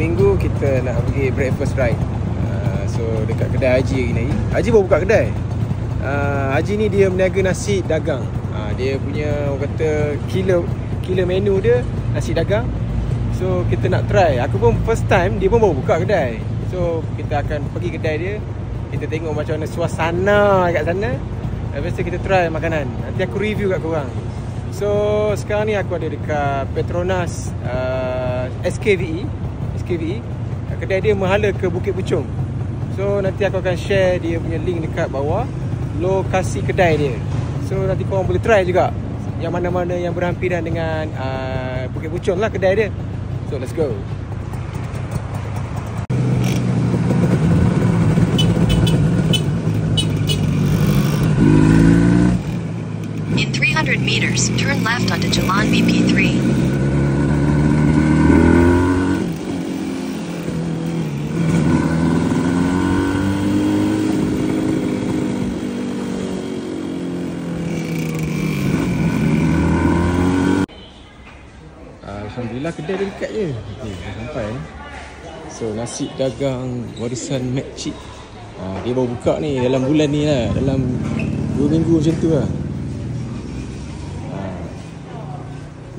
minggu kita nak pergi breakfast ride. So dekat kedai Haji hari ni. Haji baru buka kedai. Haji ni dia meniaga nasi dagang. Dia punya orang kata killer menu dia nasi dagang. So kita nak try. Aku pun first time, dia pun baru buka kedai. So kita akan pergi kedai dia. Kita tengok macam mana suasana kat sana. Lepas tu kita try makanan. Nanti aku review kat korang. So sekarang ni aku ada dekat Petronas SKVE. Kedai dia menghala ke Bukit Puchong. So nanti aku akan share dia punya link dekat bawah, lokasi kedai dia. So nanti korang boleh try juga yang mana-mana yang berhampiran dengan Bukit Puchong lah kedai dia. So let's go. In 300 meters, turn left onto Jalan BP3. Alhamdulillah kedai dia dekat je. Okay, dah sampai. So nasi dagang warisan Makcik. Dia baru buka ni dalam bulan ni lah. Dalam 2 minggu macam tu lah.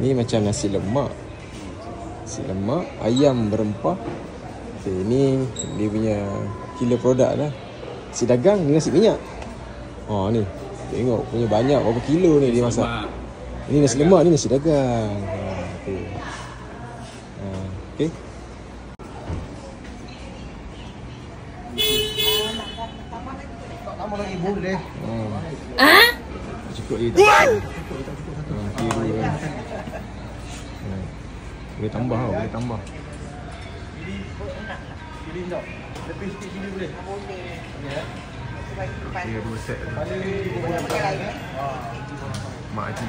Ni macam nasi lemak. Nasi lemak, ayam berempah. Okay, ni dia punya killer produk lah. Nasi dagang ni nasi minyak. Ni tengok punya banyak berapa kilo ni dia masak. Ini nasi lemak, ni nasi dagang. Okay. Tambah lagi boleh. Cukup je. Boleh tambah tau, boleh tambah. Pilih tak? Lebih sikit sini boleh? Boleh. Dia 2 set. Mak Haji.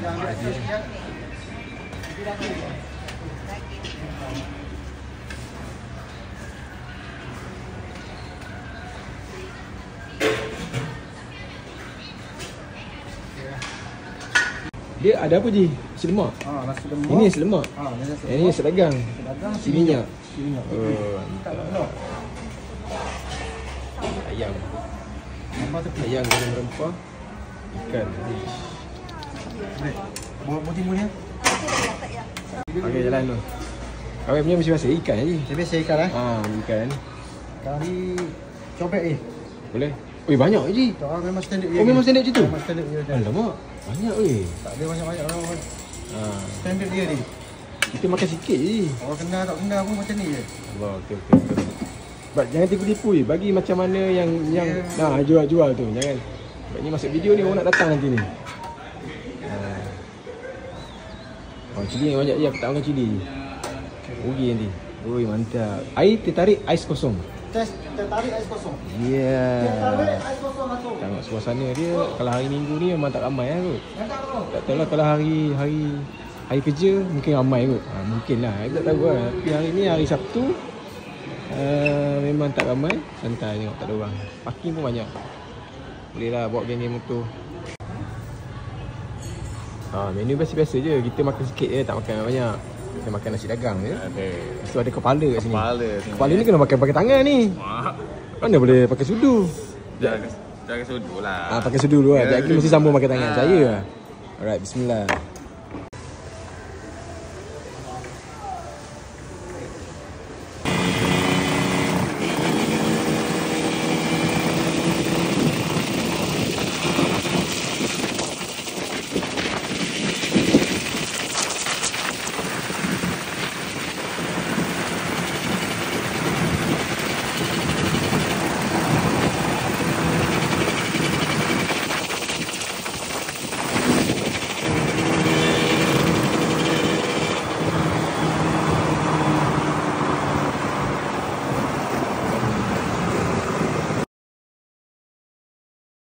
Dia ada apa je? Nasi lemak? Nasi lemak. Ini nasi lemak? Ini nasi dagang? Nasi minyak? Mantap. Ayam. Ayam dengan rempah. Ikan. Bawa timunnya. Okey, jalan tu. Kau punya mesti biasa ikan je. Saya biasa ikan ikan. Kali cobek Boleh? Oi, banyak je. Memang standard dia. Memang standard je tu? Memang standard dia. Alamak, banyak weh. Tak ada banyak-banyak orang. Standard dia ni. Kita makan sikit je. Orang kenal tak kenal pun macam ni je. Allah, okey. Jangan tipu-tipu je. Bagi macam mana yang jual tu. Jangan. Sebab ni masuk video ni orang nak datang nanti ni. Cili yang banyak je, aku tak makan cili. Rugi nanti. Oi, mantap. Air tertarik, ais kosong. Tertarik ais kosong. Tertarik ais kosong langsung. Tengok suasana dia. Kalau hari Minggu ni memang tak ramai lah kot. Tak tahu lah kalau hari kerja mungkin ramai kot. Mungkin lah, aku tak tahu lah. Tapi hari ni hari Sabtu memang tak ramai. Santai tengok, tak ada orang. Parking pun banyak. Boleh lah bawa geng-geng motor. Menu biasa-biasa je. Kita makan sikit je, tak makan banyak. Kita makan nasi dagang je. Lepas tu ada kepala kat sini. Kepala ni kena pakai tangan ni. Mana boleh pakai sudu? Jaga sudu lah. Pakai sudu dulu lah. Jadi mesti sambung pakai tangan. Saya lah. Alright, bismillah.